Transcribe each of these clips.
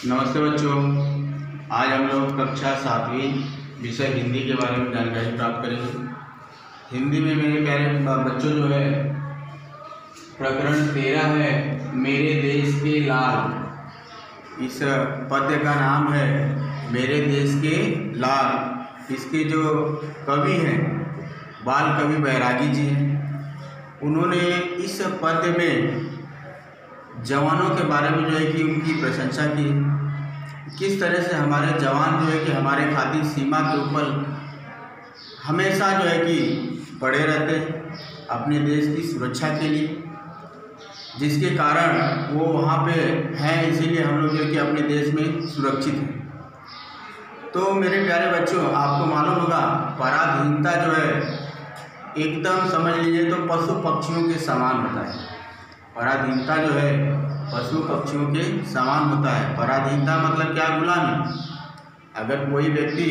नमस्ते बच्चों। आज हम लोग कक्षा 7वीं विषय हिंदी के बारे में जानकारी प्राप्त करेंगे। हिंदी में मेरे प्यारे बच्चों जो है प्रकरण 13 है मेरे देश के लाल। इस पद्य का नाम है मेरे देश के लाल। इसके जो कवि हैं बाल कवि बैरागी जी हैं। उन्होंने इस पद्य में जवानों के बारे में जो है कि उनकी प्रशंसा की, किस तरह से हमारे जवान जो है कि हमारे खातिर सीमा के ऊपर हमेशा जो है कि पड़े रहते हैं अपने देश की सुरक्षा के लिए, जिसके कारण वो वहाँ पे हैं, इसीलिए हम लोग जो है कि अपने देश में सुरक्षित हैं। तो मेरे प्यारे बच्चों, आपको मालूम होगा पराधीनता जो है एकदम समझ लीजिए तो पशु पक्षियों के समान होता है। पराधीनता जो है पशु पक्षियों के समान होता है। पराधीनता मतलब क्या? गुलामी। अगर कोई व्यक्ति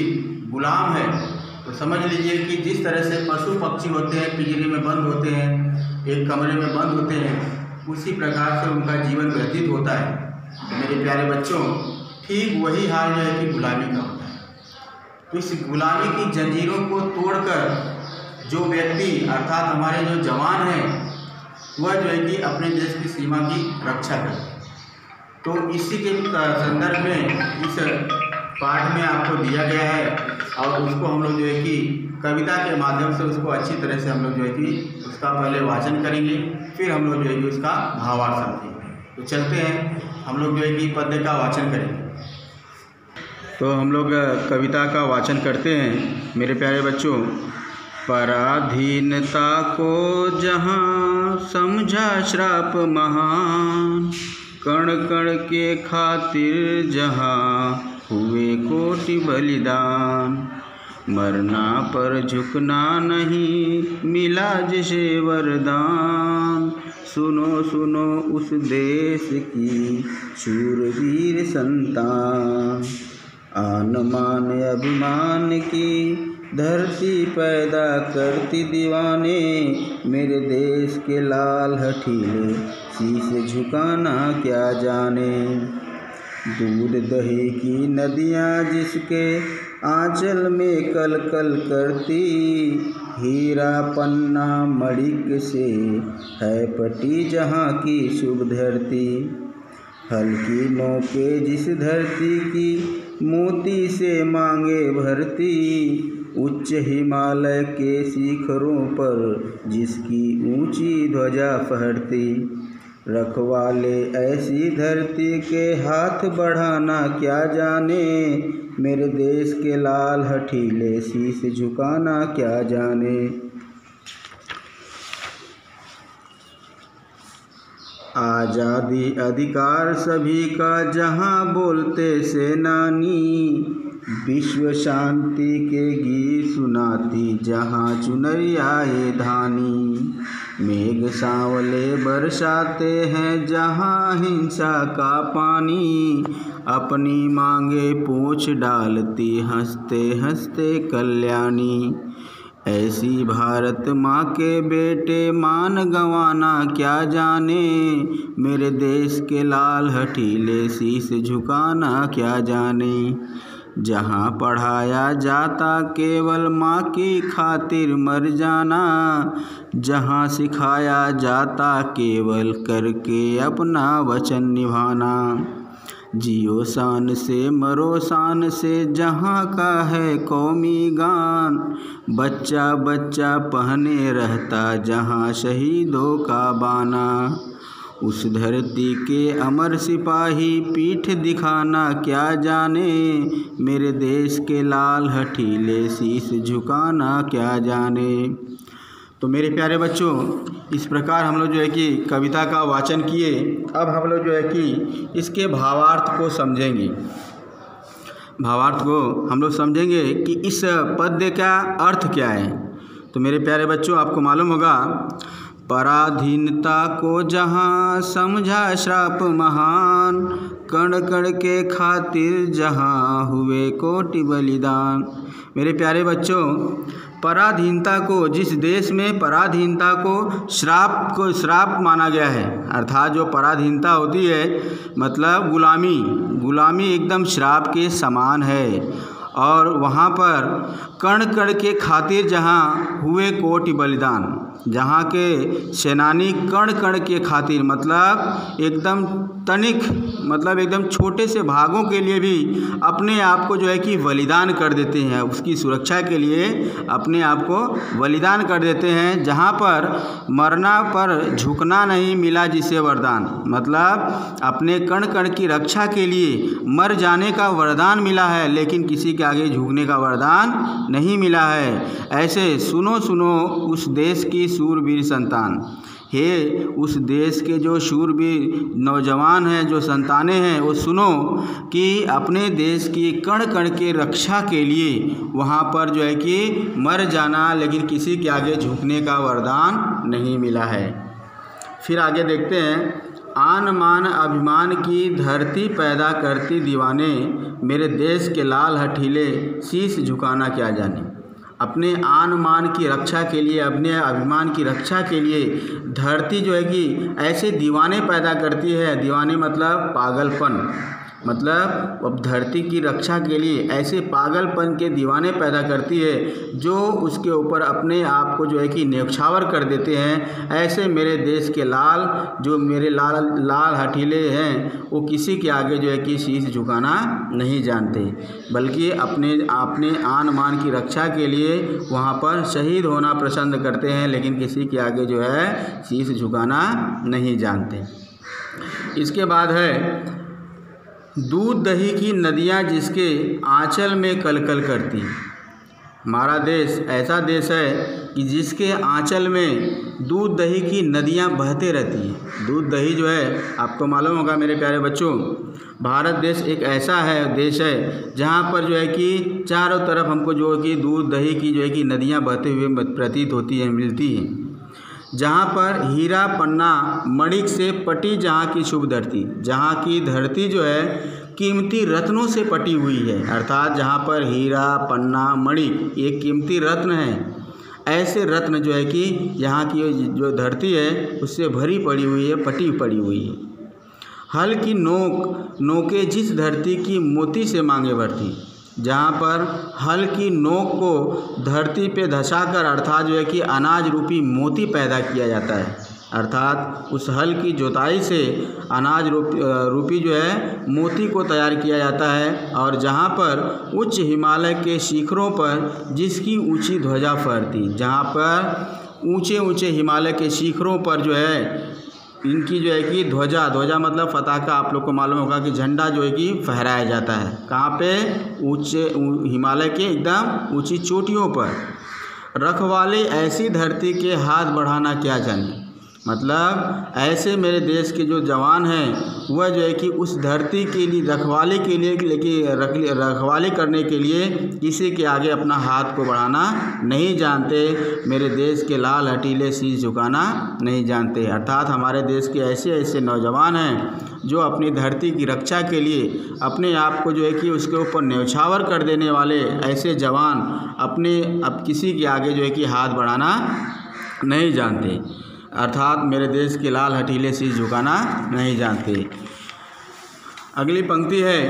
गुलाम है तो समझ लीजिए कि जिस तरह से पशु पक्षी होते हैं, पिंजरे में बंद होते हैं, एक कमरे में बंद होते हैं, उसी प्रकार से उनका जीवन व्यतीत होता है। मेरे प्यारे बच्चों, ठीक वही हाल जो है कि गुलामी का होता है। तो इस गुलामी की जंजीरों को तोड़कर जो व्यक्ति अर्थात हमारे जो जवान हैं वह जो है कि अपने देश की सीमा की रक्षा करते। तो इसी के संदर्भ में इस पाठ में आपको दिया गया है और उसको हम लोग जो है कि कविता के माध्यम से उसको अच्छी तरह से हम लोग जो है कि उसका पहले वाचन करेंगे, फिर हम लोग जो है कि उसका भावार्थ समझेंगे। तो चलते हैं, हम लोग जो है कि पद्य का वाचन करेंगे। तो हम लोग कविता का वाचन करते हैं मेरे प्यारे बच्चों। पराधीनता को जहाँ समझा श्राप महान, कण कण के खातिर जहाँ हुए कोटि बलिदान। मरना पर झुकना नहीं मिला जिसे वरदान, सुनो सुनो उस देश की शूरवीर संतान। आन मान अभिमान की धरती पैदा करती दीवाने, मेरे देश के लाल हठीले शीश झुकाना क्या जाने। दूध दही की नदियाँ जिसके आंचल में कल कल करती, हीरा पन्ना मणिक से है पटी जहाँ की शुभ धरती। हल्की नोके जिस धरती की मोती से मांगे भरती, उच्च हिमालय के शिखरों पर जिसकी ऊंची ध्वजा फहरती। रखवाले ऐसी धरती के हाथ बढ़ाना क्या जाने, मेरे देश के लाल हठीले शीश झुकाना क्या जाने। आज़ादी अधिकार सभी का जहाँ बोलते सेनानी, विश्व शांति के गीत सुनाती जहाँ चुनरियाए धानी। मेघ सांवले बरसाते हैं जहाँ हिंसा का पानी, अपनी मांगे पूंछ डालती हंसते हंसते कल्याणी। ऐसी भारत माँ के बेटे मान गंवाना क्या जाने, मेरे देश के लाल हठीले शीश झुकाना क्या जाने। जहाँ पढ़ाया जाता केवल माँ की खातिर मर जाना, जहाँ सिखाया जाता केवल करके अपना वचन निभाना। जियो शान से मरो शान से जहाँ का है कौमी गान, बच्चा बच्चा पहने रहता जहाँ शहीदों का बाना। उस धरती के अमर सिपाही पीठ दिखाना क्या जाने, मेरे देश के लाल हठीले शीश झुकाना क्या जाने। तो मेरे प्यारे बच्चों, इस प्रकार हम लोग जो है कि कविता का वाचन किए। अब हम लोग जो है कि इसके भावार्थ को समझेंगे। भावार्थ को हम लोग समझेंगे कि इस पद्य का अर्थ क्या है। तो मेरे प्यारे बच्चों, आपको मालूम होगा पराधीनता को जहाँ समझा श्राप महान, कण कण के खातिर जहाँ हुए कोटि बलिदान। मेरे प्यारे बच्चों, पराधीनता को, जिस देश में पराधीनता को श्राप माना गया है, अर्थात जो पराधीनता होती है मतलब गुलामी एकदम श्राप के समान है। और वहाँ पर कण कण के खातिर जहाँ हुए कोटि बलिदान, जहाँ के सेनानी कण कण के खातिर मतलब एकदम तनिक मतलब एकदम छोटे से भागों के लिए भी अपने आप को जो है कि बलिदान कर देते हैं, उसकी सुरक्षा के लिए अपने आप को बलिदान कर देते हैं। जहाँ पर मरना पर झुकना नहीं मिला जिसे वरदान, मतलब अपने कण कण की रक्षा के लिए मर जाने का वरदान मिला है, लेकिन किसी के आगे झुकने का वरदान नहीं मिला है। ऐसे सुनो उस देश की शूरवीर संतान, हे उस देश के जो शूरवीर नौजवान हैं, जो संतानें हैं, वो सुनो कि अपने देश की कण कण के रक्षा के लिए वहाँ पर जो है कि मर जाना, लेकिन किसी के आगे झुकने का वरदान नहीं मिला है। फिर आगे देखते हैं, आन मान अभिमान की धरती पैदा करती दीवाने, मेरे देश के लाल हठीले शीश झुकाना क्या जाने। अपने आन मान की रक्षा के लिए, अपने अभिमान की रक्षा के लिए धरती जो है कि ऐसे दीवाने पैदा करती है। दीवाने मतलब पागलपन, मतलब अब धरती की रक्षा के लिए ऐसे पागलपन के दीवाने पैदा करती है जो उसके ऊपर अपने आप को जो है कि न्यौछावर कर देते हैं। ऐसे मेरे देश के लाल, जो मेरे लाल हठीले हैं, वो किसी के आगे जो है कि शीश झुकाना नहीं जानते, बल्कि अपने आन मान की रक्षा के लिए वहाँ पर शहीद होना पसंद करते हैं, लेकिन किसी के आगे जो है शीश झुकाना नहीं जानते। इसके बाद है, दूध दही की नदियाँ जिसके आंचल में कलकल करती। हमारा देश ऐसा देश है कि जिसके आंचल में दूध दही की नदियाँ बहते रहती हैं। दूध दही जो है, आपको मालूम होगा मेरे प्यारे बच्चों, भारत देश एक ऐसा देश है जहाँ पर जो है कि चारों तरफ हमको जो है कि दूध दही की जो है कि नदियाँ बहते हुए प्रतीत होती हैं, मिलती हैं। जहाँ पर हीरा पन्ना मणिक से पटी जहाँ की शुभ धरती, जहाँ की धरती जो है कीमती रत्नों से पटी हुई है, अर्थात जहाँ पर हीरा पन्ना मणिक ये कीमती रत्न हैं। ऐसे रत्न जो है कि यहाँ की जो धरती है उससे भरी पड़ी हुई है, पटी पड़ी हुई है। हल की नोके जिस धरती की मोती से मांगे भरती, जहाँ पर हल की नोक को धरती पे धंसाकर, अर्थात जो है कि अनाज रूपी मोती पैदा किया जाता है, अर्थात उस हल की जोताई से अनाज रूपी जो है मोती को तैयार किया जाता है। और जहाँ पर उच्च हिमालय के शिखरों पर जिसकी ऊंची ध्वजा फहरती, जहाँ पर ऊंचे हिमालय के शिखरों पर जो है इनकी जो है कि ध्वजा मतलब पताका, आप लोग को मालूम होगा कि झंडा जो है कि फहराया जाता है। कहाँ पे? ऊंचे हिमालय के एकदम ऊंची चोटियों पर। रखवाले ऐसी धरती के हाथ बढ़ाना क्या जाने, मतलब ऐसे मेरे देश के जो जवान हैं वह जो है कि उस धरती के लिए रखवाले के लिए, रखवाले करने के लिए किसी के आगे अपना हाथ को बढ़ाना नहीं जानते। मेरे देश के लाल हटीले शीश झुकाना नहीं जानते। अर्थात हमारे देश के ऐसे नौजवान हैं जो अपनी धरती की रक्षा के लिए अपने आप को जो है कि उसके ऊपर न्यौछावर कर देने वाले ऐसे जवान अब किसी के आगे जो है कि हाथ बढ़ाना नहीं जानते, अर्थात मेरे देश के लाल हटीले शीश झुकाना नहीं जानते। अगली पंक्ति है,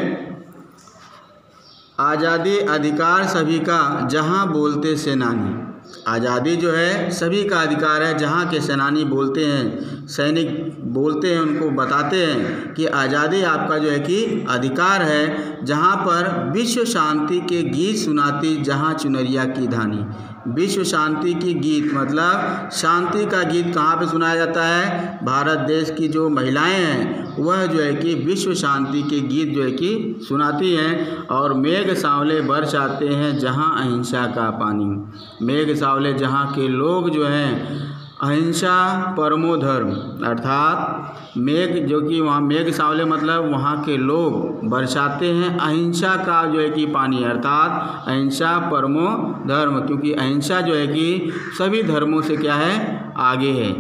आज़ादी अधिकार सभी का जहाँ बोलते सेनानी। आज़ादी जो है सभी का अधिकार है, जहाँ के सेनानी बोलते हैं, सैनिक बोलते हैं, उनको बताते हैं कि आज़ादी आपका जो है कि अधिकार है। जहाँ पर विश्व शांति के गीत सुनाती जहाँ चुनरिया की धानी। विश्व शांति की गीत मतलब शांति का गीत कहाँ पे सुनाया जाता है? भारत देश की जो महिलाएं हैं वह जो है कि विश्व शांति के गीत जो है कि सुनाती हैं। और मेघ सांवले बरस आते हैं जहाँ अहिंसा का पानी। मेघ सांवले जहाँ के लोग जो हैं अहिंसा परमो धर्म, अर्थात मेघ जो कि वहाँ मेघ सांवले मतलब वहाँ के लोग बरसाते हैं अहिंसा का जो है कि पानी, अर्थात अहिंसा परमो धर्म, क्योंकि अहिंसा जो है कि सभी धर्मों से क्या है? आगे है।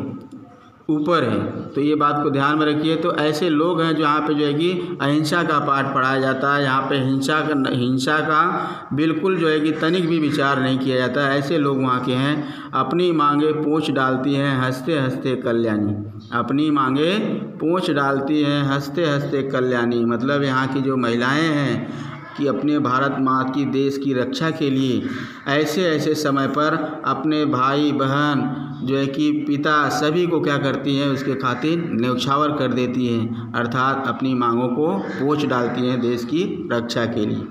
ऊपर है। तो ये बात को ध्यान में रखिए। तो ऐसे लोग हैं जो यहाँ पे जो है कि अहिंसा का पाठ पढ़ाया जाता है, यहाँ पे हिंसा का बिल्कुल जो है कि तनिक भी विचार नहीं किया जाता है। ऐसे लोग वहाँ के हैं। अपनी मांगे पूँछ डालती हैं हंसते हंसते कल्याणी, अपनी मांगे पूँछ डालती हैं हंसते हंसते कल्याणी। मतलब यहाँ की जो महिलाएँ हैं कि अपने भारत माँ की देश की रक्षा के लिए ऐसे ऐसे समय पर अपने भाई बहन जो है कि पिता सभी को क्या करती हैं, उसके खातिर न्यौछावर कर देती हैं, अर्थात अपनी मांगों को पोंछ डालती हैं देश की रक्षा के लिए।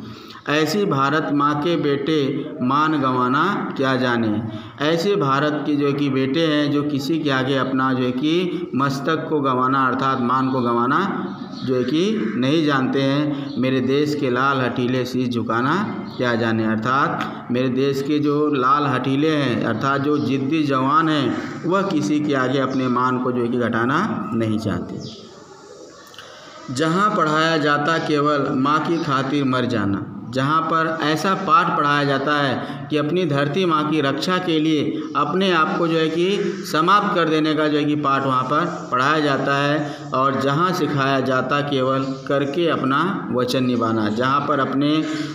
ऐसी भारत माँ के बेटे मान गंवाना क्या जाने। ऐसे भारत के जो है कि बेटे हैं जो किसी के आगे अपना जो है कि मस्तक को गंवाना अर्थात मान को गंवाना जो है कि नहीं जानते हैं। मेरे देश के लाल हटीले शीश झुकाना क्या जाने, अर्थात मेरे देश के जो लाल हटीले हैं अर्थात जो जिद्दी जवान हैं वह किसी के आगे अपने मान को जो है कि घटाना नहीं चाहते। जहाँ पढ़ाया जाता केवल माँ की खातिर मर जाना, जहाँ पर ऐसा पाठ पढ़ाया जाता है कि अपनी धरती माँ की रक्षा के लिए अपने आप को जो है कि समाप्त कर देने का जो है कि पाठ वहाँ पर पढ़ाया जाता है। और जहाँ सिखाया जाता केवल करके अपना वचन निभाना, जहाँ पर अपने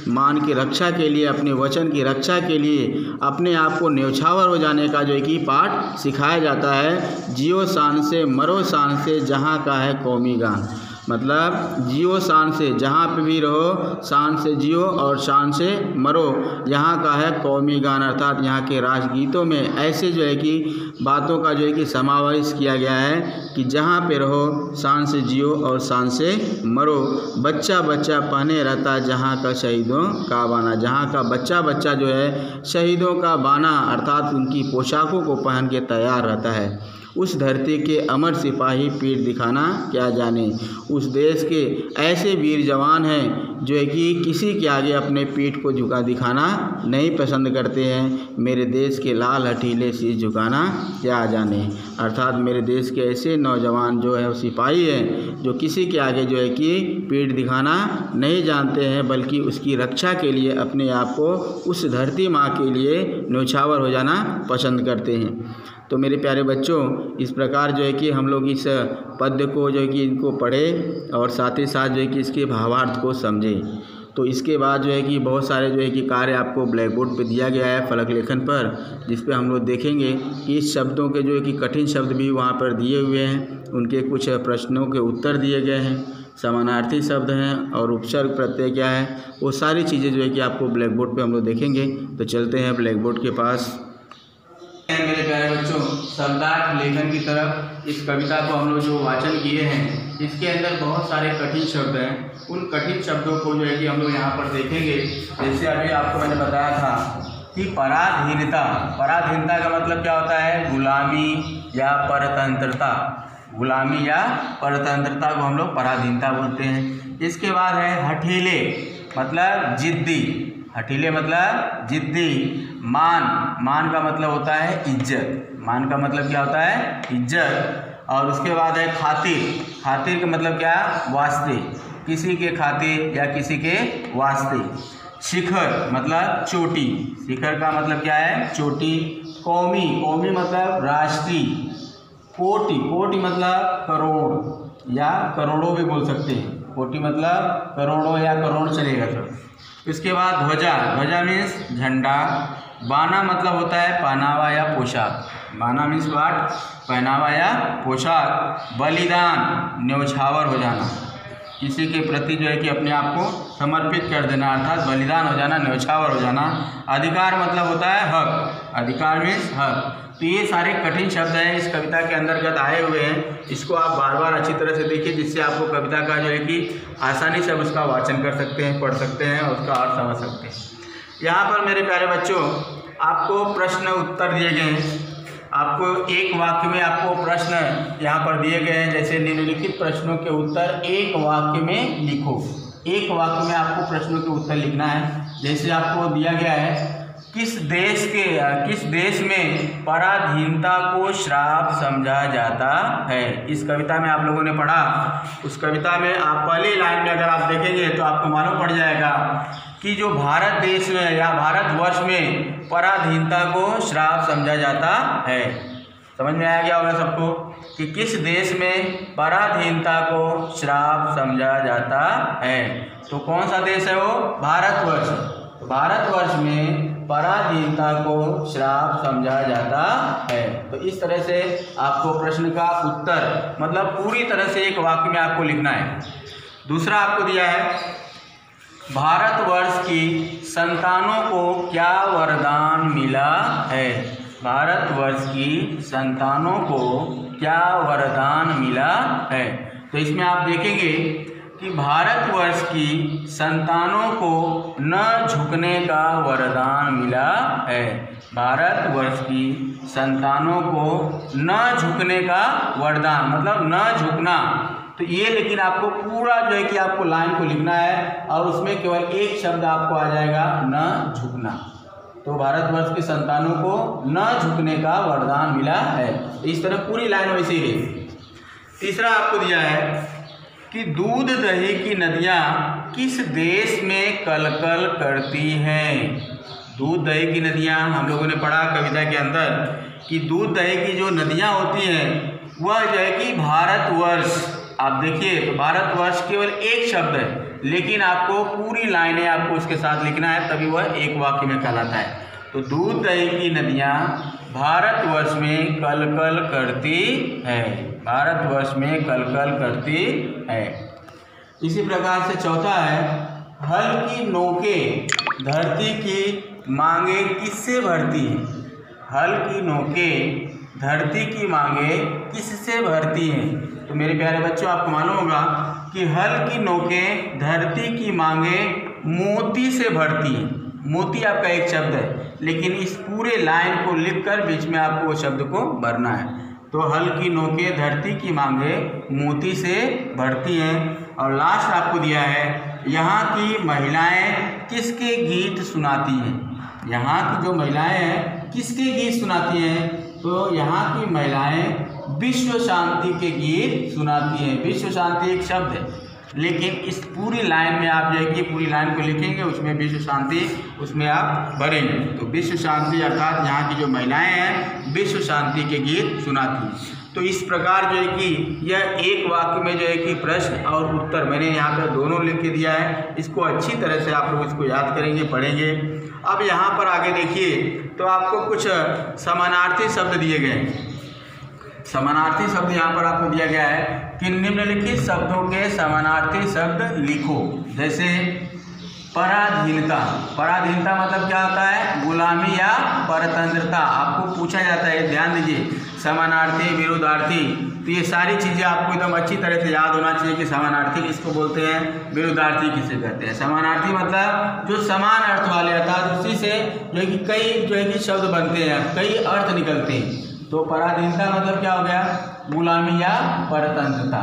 मान की रक्षा के लिए अपने वचन की रक्षा के लिए अपने आप को न्यौछावर हो जाने का जो है कि पाठ सिखाया जाता है। जियो शान से मरो शान से जहाँ का है कौमी गान, मतलब जियो शान से, जहाँ पे भी रहो शान से जियो और शान से मरो, यहाँ का है कौमी गान अर्थात यहाँ के राष्ट्रगीतों में ऐसे जो है कि बातों का जो है कि समावेश किया गया है कि जहाँ पे रहो शान से जियो और शान से मरो। बच्चा बच्चा पहने रहता जहाँ का शहीदों का बाना, जहाँ का बच्चा बच्चा जो है शहीदों का बाना अर्थात उनकी पोशाकों को पहन के तैयार रहता है। उस धरती के अमर सिपाही पीठ दिखाना क्या जाने। उस देश के ऐसे वीर जवान हैं जो है कि किसी के आगे अपने पीठ को झुका दिखाना नहीं पसंद करते हैं। मेरे देश के लाल हटीले शीश झुकाना क्या जाने, अर्थात मेरे देश के ऐसे नौजवान जो है सिपाही हैं जो किसी के आगे जो है कि पीठ दिखाना नहीं जानते हैं, बल्कि उसकी रक्षा के लिए अपने आप को उस धरती माँ के लिए न्यौछावर हो जाना पसंद करते हैं। तो मेरे प्यारे बच्चों, इस प्रकार जो है कि हम लोग इस पद्य को जो है कि इनको पढ़े और साथ ही साथ जो है कि इसके भावार्थ को समझें। तो इसके बाद जो है कि बहुत सारे जो है कि कार्य आपको ब्लैक बोर्ड पर दिया गया है फलक लेखन पर, जिस पे हम लोग देखेंगे कि इस शब्दों के जो है कि कठिन शब्द भी वहाँ पर दिए हुए हैं, उनके कुछ प्रश्नों के उत्तर दिए गए हैं, समानार्थी शब्द हैं और उपसर्ग प्रत्यय क्या है, वो सारी चीज़ें जो है कि आपको ब्लैक बोर्ड पर हम लोग देखेंगे। तो चलते हैं ब्लैक बोर्ड के पास। मेरे प्यारे बच्चों, शब्दार्थ लेखन की तरफ इस कविता को हम लोग जो वाचन किए हैं इसके अंदर बहुत सारे कठिन शब्द हैं। उन कठिन शब्दों को जो है कि हम लोग यहाँ पर देखेंगे। जैसे अभी आपको मैंने बताया था कि पराधीनता, पराधीनता का मतलब क्या होता है, गुलामी या परतंत्रता। गुलामी या परतंत्रता को हम लोग पराधीनता बोलते हैं। इसके बाद है हठीले, मतलब जिद्दी, हठीले मतलब जिद्दी। मान, मान का मतलब होता है इज्जत, मान का मतलब क्या होता है, इज्जत। और उसके बाद है खातिर, खातिर का मतलब क्या, वास्ते, किसी के खातिर या किसी के वास्ते। शिखर मतलब चोटी, शिखर का मतलब क्या है, चोटी। कौमी, कौमी मतलब राष्ट्रीय। कोटि, कोटि मतलब करोड़ या करोड़ों भी बोल सकते हैं, कोटि मतलब करोड़ों या करोड़ चलेगा सब। इसके बाद ध्वजा, ध्वजा मीन्स झंडा। बाना मतलब होता है पहनावा या पोशाक, बाना मीन्स वाट, पहनावा या पोशाक। बलिदान, न्यौछावर हो जाना, किसी के प्रति जो है कि अपने आप को समर्पित कर देना अर्थात बलिदान हो जाना, न्यौछावर हो जाना। अधिकार मतलब होता है हक, अधिकार मीन्स हक। तो ये सारे कठिन शब्द हैं इस कविता के अंतर्गत आए हुए हैं। इसको आप बार बार अच्छी तरह से देखिए, जिससे आपको कविता का जो है कि आसानी से उसका वाचन कर सकते हैं, पढ़ सकते हैं और उसका अर्थ समझ सकते हैं। यहाँ पर मेरे प्यारे बच्चों आपको प्रश्न उत्तर दिए गए हैं। आपको एक वाक्य में आपको प्रश्न यहाँ पर दिए गए हैं। जैसे निम्नलिखित प्रश्नों के उत्तर एक वाक्य में लिखो। एक वाक्य में आपको प्रश्नों के उत्तर लिखना है। जैसे आपको दिया गया है, किस देश में पराधीनता को श्राप समझा जाता है। इस कविता में आप लोगों ने पढ़ा, उस कविता में आप पहली लाइन में अगर आप देखेंगे तो आपको मालूम पड़ जाएगा कि जो भारत देश में या भारतवर्ष में पराधीनता को श्राप समझा जाता है। समझ में आ गया होगा सबको कि किस देश में पराधीनता को श्राप समझा जाता है। तो कौन सा देश है वो? भारतवर्ष। तो भारतवर्ष में पराधीनता को श्राप समझा जाता है। तो इस तरह से आपको प्रश्न का उत्तर मतलब पूरी तरह से एक वाक्य में आपको लिखना है। दूसरा आपको दिया है, भारतवर्ष की संतानों को क्या वरदान मिला है? भारतवर्ष की संतानों को क्या वरदान मिला है? तो इसमें आप देखेंगे कि भारतवर्ष की संतानों को न झुकने का वरदान मिला है। भारतवर्ष की संतानों को न झुकने का वरदान मतलब न झुकना। तो ये लेकिन आपको पूरा जो है कि आपको लाइन को लिखना है और उसमें केवल एक शब्द आपको आ जाएगा, न झुकना। तो भारतवर्ष की संतानों को न झुकने का वरदान मिला है। इस तरह पूरी लाइन वैसे ही है। तीसरा आपको दिया है कि दूध दही की नदियाँ किस देश में कलकल करती हैं? दूध दही की नदियाँ हम लोगों ने पढ़ा कविता के अंदर कि दूध दही की जो नदियाँ होती हैं वह जो है कि भारतवर्ष, आप देखिए तो भारतवर्ष केवल एक शब्द है लेकिन आपको पूरी लाइनें आपको उसके साथ लिखना है, तभी वह एक वाक्य में कहलाता है। तो दूध दही की नदियाँ भारतवर्ष में कलकल करती है। भारतवर्ष में कलकल करती है। इसी प्रकार से चौथा है, हल की नोकें धरती की मांगे किससे भरती हैं? हल की नोकें धरती की मांगे किससे भरती हैं? तो मेरे प्यारे बच्चों आपको मालूम होगा कि हल की नोकें धरती की मांगे मोती से भरती हैं। मोती आपका एक शब्द है लेकिन इस पूरे लाइन को लिखकर बीच में आपको वो शब्द को भरना है। तो हल की नोकें धरती की मांगे मोती से भरती हैं। और लास्ट आपको दिया है, यहाँ की महिलाएं किसके गीत सुनाती हैं? यहाँ की जो महिलाएं हैं किसके गीत सुनाती हैं? तो यहाँ की महिलाएं विश्व शांति के गीत सुनाती हैं। विश्व शांति एक शब्द है लेकिन इस पूरी लाइन में आप जो है कि पूरी लाइन को लिखेंगे उसमें विश्व शांति उसमें आप भरेंगे। तो विश्व शांति अर्थात यहाँ की जो महिलाएं हैं विश्व शांति के गीत सुनाती हैं। तो इस प्रकार जो है कि यह एक वाक्य में जो है कि प्रश्न और उत्तर मैंने यहाँ पर दोनों लिख के दिया है। इसको अच्छी तरह से आप लोग इसको याद करेंगे, पढ़ेंगे। अब यहाँ पर आगे देखिए तो आपको कुछ समानार्थी शब्द दिए गए। समानार्थी शब्द यहाँ पर आपको दिया गया है कि निम्नलिखित शब्दों के समानार्थी शब्द लिखो। जैसे पराधीनता। पराधीनता मतलब क्या होता है? गुलामी या परतंत्रता। आपको पूछा जाता है, ध्यान दीजिए, समानार्थी, विरुद्धार्थी। तो ये सारी चीज़ें आपको एकदम अच्छी तरह से याद होना चाहिए कि समानार्थी किसको बोलते हैं, विरुद्धार्थी किसे कहते हैं। समानार्थी मतलब जो समान अर्थ वाले अर्थात उसी से जो है कि कई जो है कि शब्द बनते हैं, कई अर्थ निकलते हैं। तो पराधीनता मतलब क्या हो गया? गुलामी या परतंत्रता।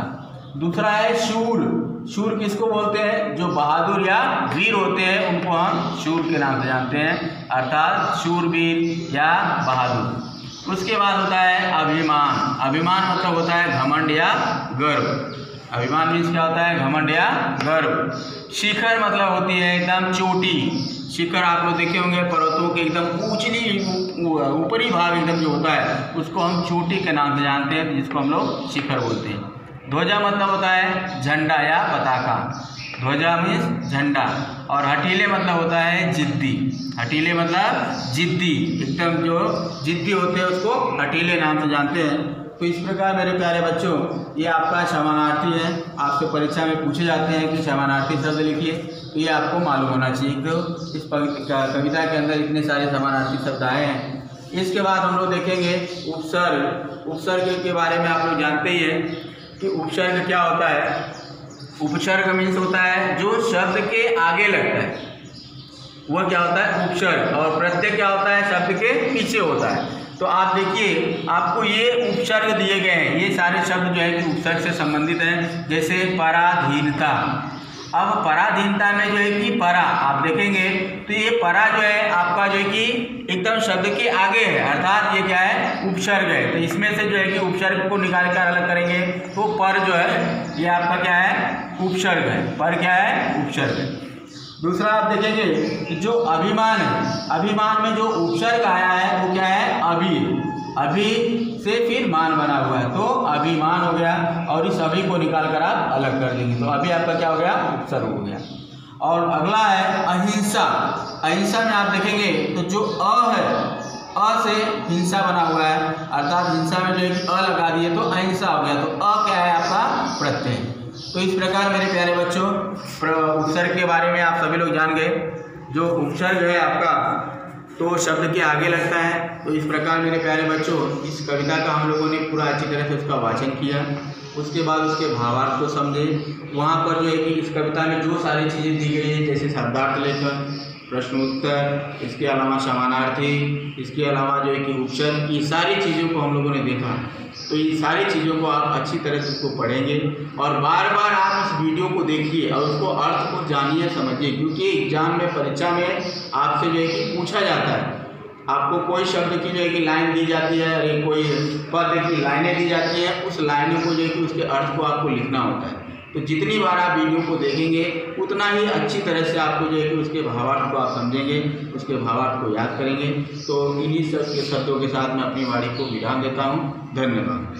दूसरा है शूर। शूर किसको बोलते हैं? जो बहादुर या वीर होते हैं उनको हम शूर के नाम से जानते हैं, अर्थात शूरवीर या बहादुर। उसके बाद होता है अभिमान। अभिमान मतलब होता है घमंड या गर्व। अभिमान मीन्स क्या होता है? घमंड या गर्व। शिखर मतलब होती है एकदम चोटी। शिखर आप लोग देखे होंगे पर्वतों के एकदम ऊपरी भाग एकदम जो होता है उसको हम चोटी के नाम से जानते हैं, जिसको हम लोग शिखर बोलते हैं। ध्वजा मतलब होता है झंडा या पताका। ध्वजा मीन्स झंडा। और हटीले मतलब होता है जिद्दी। हटीले मतलब जिद्दी, एकदम जो जिद्दी होते हैं उसको हटीले नाम से जानते हैं। तो इस प्रकार मेरे प्यारे बच्चों ये आपका समानार्थी है। आपसे परीक्षा में पूछे जाते हैं कि समानार्थी शब्द लिखिए, तो ये आपको मालूम होना चाहिए। तो इस कविता के अंदर इतने सारे समानार्थी शब्द आए हैं। इसके बाद हम लोग देखेंगे उपसर्ग। उपसर्ग के बारे में आप लोग जानते ही हैं कि उपसर्ग क्या होता है। उपसर्ग मीन्स होता है जो शब्द के आगे लगता है वह क्या होता है? उपसर्ग। और प्रत्यय क्या होता है? शब्द के पीछे होता है। तो आप देखिए आपको ये उपसर्ग दिए गए हैं, ये सारे शब्द जो है कि उपसर्ग से संबंधित हैं। जैसे पराधीनता। अब पराधीनता में जो है कि परा आप देखेंगे तो ये परा जो है आपका जो है कि एकदम शब्द के आगे है, अर्थात ये क्या है? उपसर्ग है। तो इसमें से जो है कि उपसर्ग को निकाल कर अलग करेंगे तो पर जो है ये आपका क्या है? उपसर्ग है। पर क्या है? उपसर्ग है। दूसरा आप देखेंगे कि जो अभिमान है, अभिमान में जो उपसर्ग आया है वो क्या है? अभी। अभी से फिर मान बना हुआ है, तो अभिमान हो गया, और इस अभी को निकाल कर आप अलग कर देंगे, तो अभी आपका क्या हो गया, उपसर्ग हो गया। और अगला है अहिंसा। अहिंसा में आप देखेंगे तो जो अ है, अ से हिंसा बना हुआ है, अर्थात हिंसा में जो एक अ लगा दिए तो अहिंसा हो गया, तो अ क्या है आपका, प्रत्यय। तो इस प्रकार मेरे प्यारे बच्चों उपसर्ग के बारे में आप सभी लोग जान गए। जो उपसर्ग है आपका तो शब्द के आगे लगता है। तो इस प्रकार मेरे प्यारे बच्चों इस कविता का हम लोगों ने पूरा अच्छी तरह से उसका वाचन किया, उसके बाद उसके भावार्थ को समझे। वहाँ पर जो है कि इस कविता में जो सारी चीज़ें दी गई है, जैसे शब्दार्थ लेखन, प्रश्नोत्तर, इसके अलावा समानार्थी, इसके अलावा जो है कि उपसर्ग, ये सारी चीज़ों को हम लोगों ने देखा। तो ये सारी चीज़ों को आप अच्छी तरह से उसको पढ़ेंगे और बार बार आप इस वीडियो को देखिए और उसको अर्थ को जानिए, समझिए, क्योंकि एग्जाम में, परीक्षा में आपसे जो है कि पूछा जाता है। आपको कोई शब्द की जो है कि लाइन दी जाती है, अरे कोई पद की लाइनें दी जाती है, उस लाइनों को जो है कि उसके अर्थ को आपको लिखना होता है। तो जितनी बार आप वीडियो को देखेंगे उतना ही अच्छी तरह से आपको जो है कि उसके भावार्थ को आप समझेंगे, उसके भावार्थ को याद करेंगे। तो इन्हीं सब के शब्दों के साथ मैं अपनी वाणी को विराम देता हूँ। धन्यवाद।